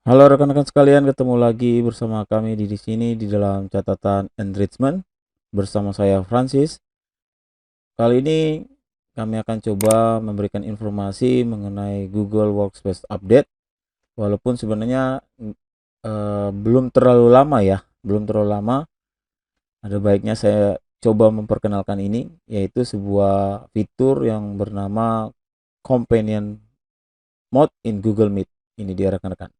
Halo rekan-rekan sekalian, ketemu lagi bersama kami di sini di dalam catatan enrichment bersama saya Francis. Kali ini kami akan coba memberikan informasi mengenai Google Workspace Update. Walaupun sebenarnya belum terlalu lama ya, belum terlalu lama. Ada baiknya saya coba memperkenalkan ini, yaitu sebuah fitur yang bernama Companion Mode in Google Meet. Ini dia rekan-rekan.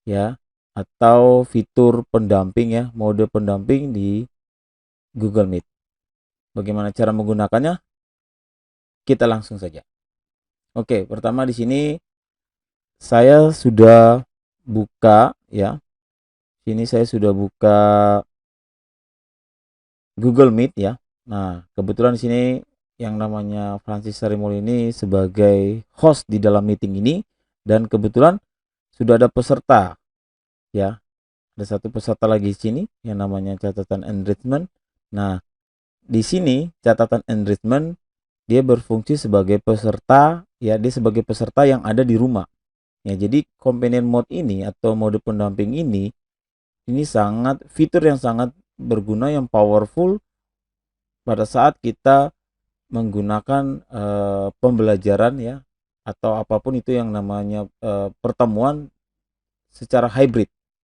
Ya, atau fitur pendamping ya, mode pendamping di Google Meet. Bagaimana cara menggunakannya? Kita langsung saja. Oke, pertama di sini saya sudah buka ya. Sini saya sudah buka Google Meet ya. Nah, kebetulan di sini yang namanya Francis Sarimul ini sebagai host di dalam meeting ini, dan kebetulan sudah ada peserta ya. Ada satu peserta lagi di sini yang namanya catatan enrichment. Nah, di sini catatan enrichment dia berfungsi sebagai peserta ya, dia sebagai peserta yang ada di rumah. Ya, jadi companion mode ini atau mode pendamping ini sangat fitur yang sangat berguna, yang powerful pada saat kita menggunakan pembelajaran ya, atau apapun itu yang namanya pertemuan secara hybrid.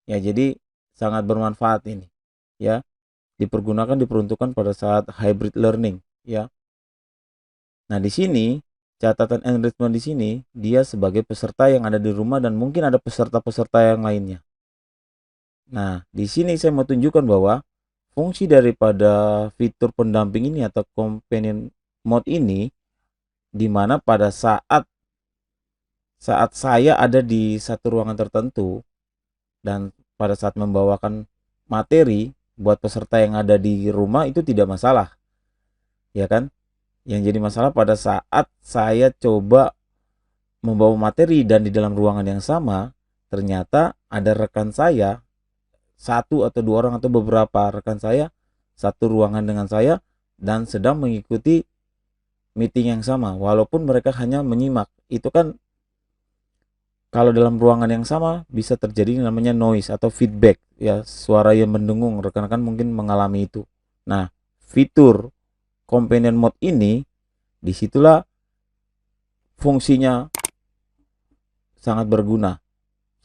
Ya, jadi sangat bermanfaat ini ya. Diperuntukkan pada saat hybrid learning ya. Nah, di sini catatan enrichment di sini dia sebagai peserta yang ada di rumah dan mungkin ada peserta-peserta yang lainnya. Nah, di sini saya mau tunjukkan bahwa fungsi daripada fitur pendamping ini atau companion mode ini, di mana pada saat saat saya ada di satu ruangan tertentu dan pada saat membawakan materi buat peserta yang ada di rumah itu tidak masalah, ya kan? Yang jadi masalah pada saat saya coba membawa materi dan di dalam ruangan yang sama ternyata ada rekan saya, satu atau dua orang atau beberapa rekan saya satu ruangan dengan saya dan sedang mengikuti meeting yang sama walaupun mereka hanya menyimak. Itu kan kalau dalam ruangan yang sama bisa terjadi namanya noise atau feedback ya, suara yang mendengung. Rekan-rekan mungkin mengalami itu. Nah, fitur companion mode ini disitulah fungsinya sangat berguna,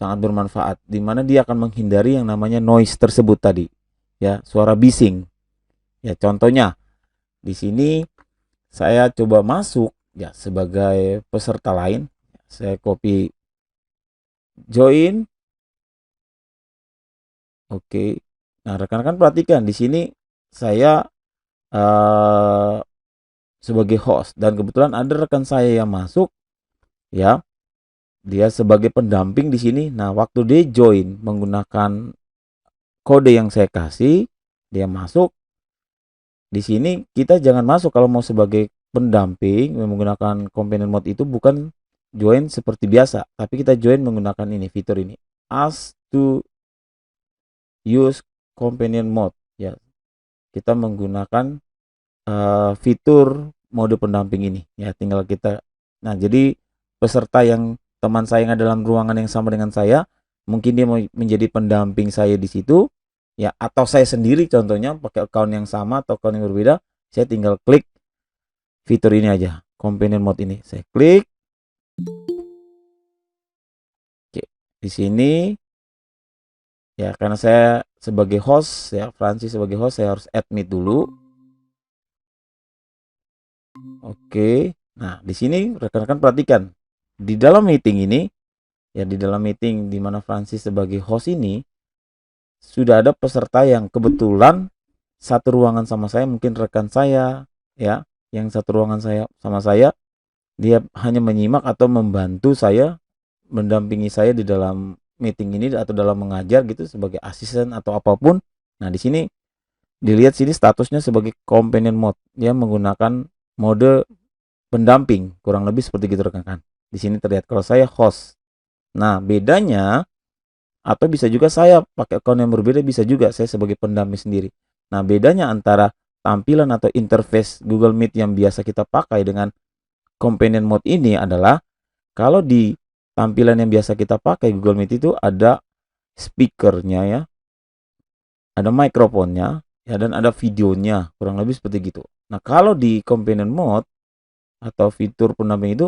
sangat bermanfaat, di mana dia akan menghindari yang namanya noise tersebut tadi ya, suara bising ya. Contohnya di sini saya coba masuk ya sebagai peserta lain, saya copy join. Oke, nah rekan-rekan perhatikan di sini saya eh, sebagai host dan kebetulan ada rekan saya yang masuk ya, dia sebagai pendamping di sini. Nah, waktu dia join menggunakan kode yang saya kasih, dia masuk. Di sini kita jangan masuk kalau mau sebagai pendamping menggunakan companion mode itu, bukan join seperti biasa, tapi kita join menggunakan ini, fitur ini. Ask to use companion mode ya. Kita menggunakan fitur mode pendamping ini ya, tinggal kita. Nah, jadi peserta yang teman saya yang ada dalam ruangan yang sama dengan saya, mungkin dia mau menjadi pendamping saya di situ ya, atau saya sendiri contohnya pakai account yang sama atau account yang berbeda, saya tinggal klik fitur ini aja, companion mode ini. Saya klik. Oke, di sini ya, karena saya sebagai host ya, Francis sebagai host, saya harus admit dulu. Oke. Nah, di sini rekan-rekan perhatikan. Di dalam meeting ini ya, di dalam meeting di mana Francis sebagai host ini sudah ada peserta yang kebetulan satu ruangan sama saya, mungkin rekan saya ya, yang satu ruangan saya sama saya, dia hanya menyimak atau membantu saya, mendampingi saya di dalam meeting ini atau dalam mengajar gitu sebagai asisten atau apapun. Nah, di sini dilihat sini statusnya sebagai companion mode. Dia menggunakan mode pendamping, kurang lebih seperti gitu rekan-rekan. Di sini terlihat kalau saya host. Nah, bedanya, atau bisa juga saya pakai account yang berbeda, bisa juga saya sebagai pendamping sendiri. Nah, bedanya antara tampilan atau interface Google Meet yang biasa kita pakai dengan companion mode ini adalah kalau di tampilan yang biasa kita pakai Google Meet itu ada speakernya ya, ada mikrofonnya ya, dan ada videonya, kurang lebih seperti gitu. Nah, kalau di companion mode atau fitur pendamping itu,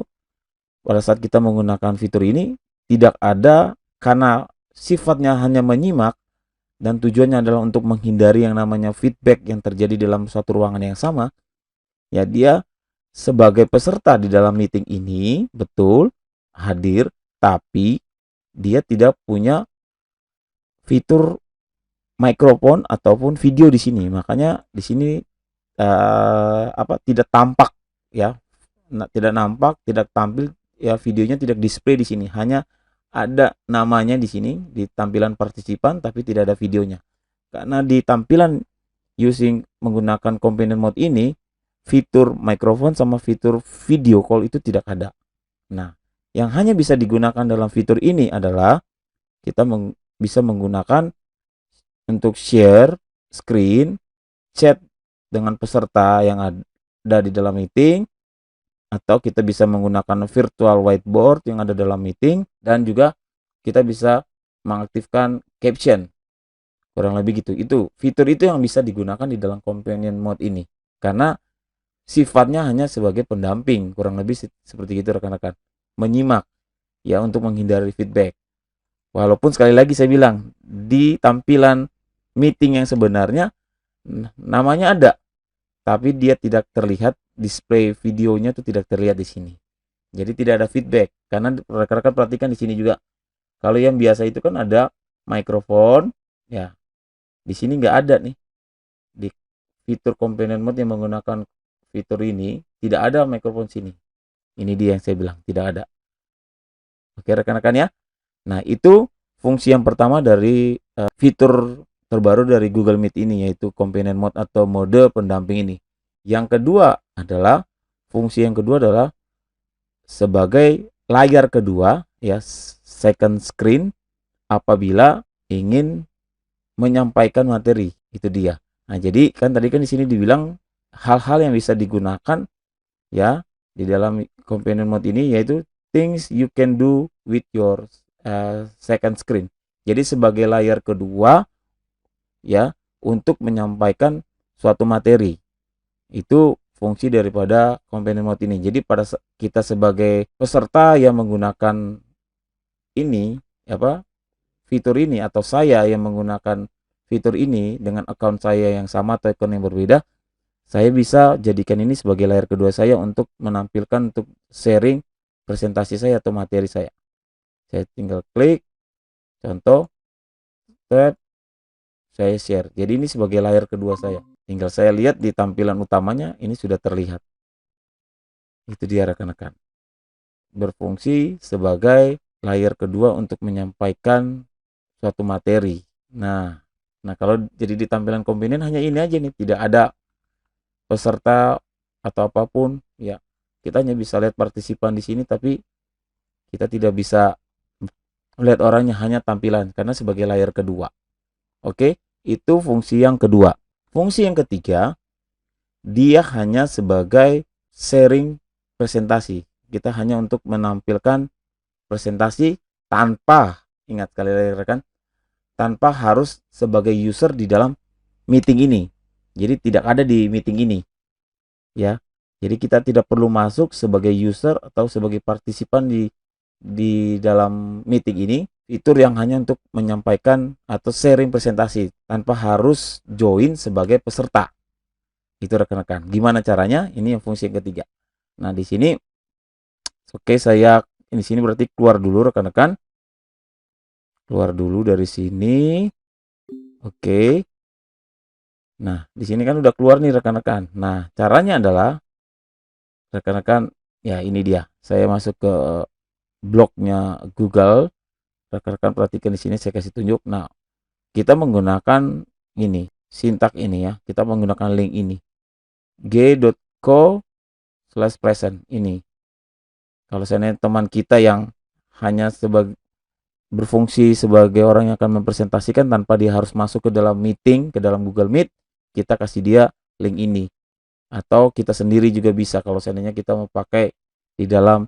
pada saat kita menggunakan fitur ini tidak ada, karena sifatnya hanya menyimak dan tujuannya adalah untuk menghindari yang namanya feedback yang terjadi dalam suatu ruangan yang sama. Ya, dia sebagai peserta di dalam meeting ini betul hadir, tapi dia tidak punya fitur mikrofon ataupun video di sini. Makanya di sini tidak tampak ya, tidak nampak, tidak tampil ya, videonya tidak display di sini. Hanya ada namanya di sini di tampilan partisipan, tapi tidak ada videonya. Karena di tampilan using menggunakan companion mode ini, fitur mikrofon sama fitur video call itu tidak ada. Nah, yang hanya bisa digunakan dalam fitur ini adalah kita bisa menggunakan untuk share screen, chat dengan peserta yang ada di dalam meeting, atau kita bisa menggunakan virtual whiteboard yang ada dalam meeting, dan juga kita bisa mengaktifkan caption. Kurang lebih gitu. Itu fitur itu yang bisa digunakan di dalam companion mode ini. Karena sifatnya hanya sebagai pendamping, kurang lebih seperti itu rekan-rekan. Menyimak ya, untuk menghindari feedback. Walaupun sekali lagi saya bilang, di tampilan meeting yang sebenarnya namanya ada, tapi dia tidak terlihat, display videonya itu tidak terlihat di sini. Jadi tidak ada feedback. Karena rekan-rekan perhatikan di sini juga. Kalau yang biasa itu kan ada mikrofon, ya. Di sini nggak ada nih. Di fitur companion mode yang menggunakan fitur ini tidak ada mikrofon sini. Ini dia yang saya bilang tidak ada. Oke rekan-rekan ya. Nah, itu fungsi yang pertama dari fitur terbaru dari Google Meet ini, yaitu companion mode atau mode pendamping ini. Yang kedua adalah, fungsi yang kedua adalah sebagai layar kedua ya, second screen, apabila ingin menyampaikan materi. Itu dia. Nah, jadi kan tadi kan di sini dibilang hal-hal yang bisa digunakan ya di dalam companion mode ini, yaitu things you can do with your second screen. Jadi sebagai layar kedua ya, untuk menyampaikan suatu materi. Itu fungsi daripada companion mode ini. Jadi pada kita sebagai peserta yang menggunakan ini fitur ini, atau saya yang menggunakan fitur ini dengan account saya yang sama atau account yang berbeda, saya bisa jadikan ini sebagai layar kedua saya untuk menampilkan, untuk sharing presentasi saya atau materi saya. Saya tinggal klik, contoh, tab, saya share. Jadi ini sebagai layar kedua saya. Tinggal saya lihat di tampilan utamanya, ini sudah terlihat. Itu dia rekan-rekan. Berfungsi sebagai layar kedua untuk menyampaikan suatu materi. Nah kalau jadi di tampilan companion hanya ini aja nih, tidak ada peserta atau apapun ya. Kita hanya bisa lihat partisipan di sini, tapi kita tidak bisa melihat orangnya, hanya tampilan karena sebagai layar kedua. Oke, itu fungsi yang kedua. Fungsi yang ketiga, dia hanya sebagai sharing presentasi. Kita hanya untuk menampilkan presentasi tanpa, ingat sekali lagi rekan, tanpa harus sebagai user di dalam meeting ini. Jadi tidak ada di meeting ini ya. Jadi kita tidak perlu masuk sebagai user atau sebagai partisipan di dalam meeting ini. Fitur yang hanya untuk menyampaikan atau sharing presentasi tanpa harus join sebagai peserta. Itu rekan-rekan. Gimana caranya? Ini yang fungsi yang ketiga. Nah, di sini oke, saya di sini berarti keluar dulu rekan-rekan. Keluar dulu dari sini. Oke. Nah, di sini kan udah keluar nih rekan-rekan. Nah, caranya adalah rekan-rekan, ya ini dia. Saya masuk ke blognya Google. Rekan-rekan perhatikan di sini saya kasih tunjuk. Nah, kita menggunakan ini, sintak ini ya. Kita menggunakan link ini. g.co/present ini. Kalau seandainya teman kita yang hanya berfungsi sebagai orang yang akan mempresentasikan tanpa dia harus masuk ke dalam meeting, ke dalam Google Meet, kita kasih dia link ini. Atau kita sendiri juga bisa kalau seandainya kita mau pakai di dalam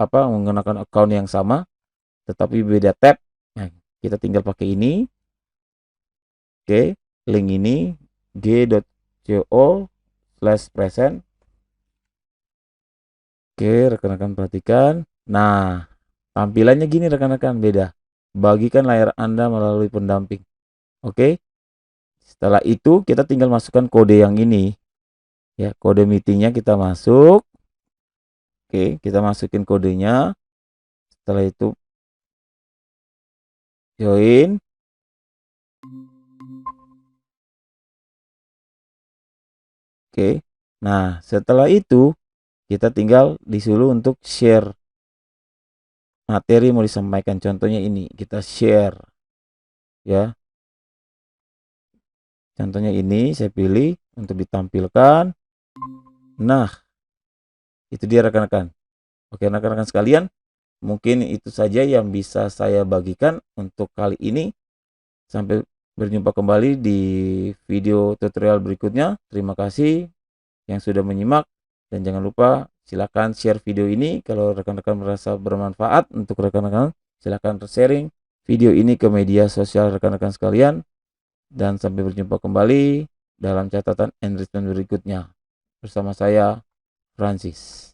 menggunakan account yang sama tetapi beda tab. Nah, kita tinggal pakai ini. Oke, link ini g.co/present. Oke, rekan-rekan perhatikan. Nah, tampilannya gini rekan-rekan, beda. Bagikan layar Anda melalui pendamping. Oke. Setelah itu kita tinggal masukkan kode yang ini. Ya, kode meetingnya kita masuk. Oke, kita masukin kodenya. Setelah itu join. Oke. Nah, setelah itu kita tinggal disuruh untuk share materi mau disampaikan. Contohnya ini, kita share ya. Contohnya ini saya pilih untuk ditampilkan. Nah, itu dia rekan-rekan. Oke, rekan-rekan sekalian, mungkin itu saja yang bisa saya bagikan untuk kali ini. Sampai berjumpa kembali di video tutorial berikutnya. Terima kasih yang sudah menyimak, dan jangan lupa silakan share video ini kalau rekan-rekan merasa bermanfaat untuk rekan-rekan. Silakan sharing video ini ke media sosial rekan-rekan sekalian, dan sampai berjumpa kembali dalam catatan enrichment berikutnya bersama saya, Francis.